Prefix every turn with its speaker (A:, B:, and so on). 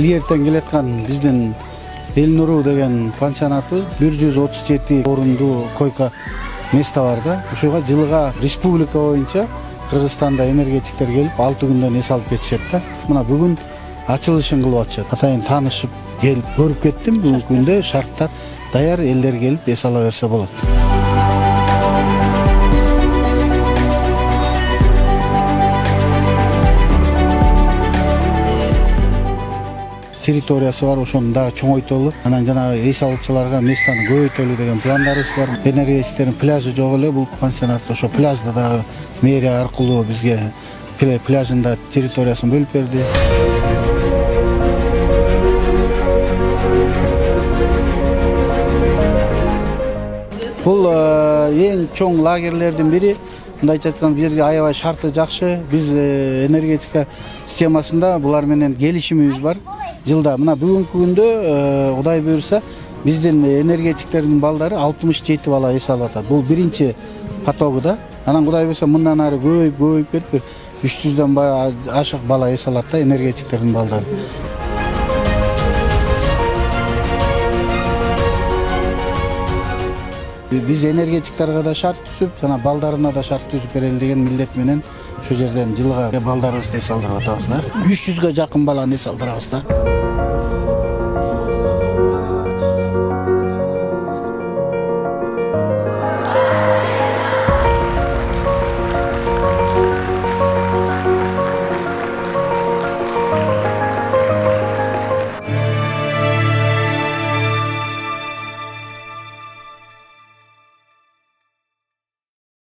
A: илгертен келаткан биздин Эл Нуру деген пансионатыбыз 137 орунду койка место бар да. Ушуга жылга республика боюнча Кыргызстанда энергетиктер келип 6 күндөн эс алып кетишет да. Мына бүгүн ачылышын кылып атышат. Атайын таанышып келип көрүп кеттим. Бүгүнкү күндө шарттар даяр, элдер келип эс ала берсе болот. Территориясы бар, ошону дагы чоңойтолу, анан жанагы эс алуучуларга местаны көбөйтөлү деген пландарыбыз бар. Энергетиктердин пляжы жок эле бул пансионатта, ошо пляжда дагы мэрия аркылуу бизге пляжында территориясын бөлүп берди. Бул эң чоң лагерлердин бири. Мындайча айтканда бул жерге аябай шарты жакшы. Биз энергетика системасында булар менен келишимибиз бар. Жылда мына бүгүнкү күндө Кудай буйрса биздин энергетиктердин балдары 67 бала эс алып атат. Бул биринчи потогу да. Анан Кудай буйрса мындан ары көбөйүп кетип 300дөн ашык бала эс алат да энергетиктердин балдары. Биз энергетиктерге да шарт түзүп, жана балдарына да шарт түзүп берели деген милдет менен ошол жерден жылга балдарыбызды эс алдырып атабыз да. 300га жакын баланы эс алдырабыз да.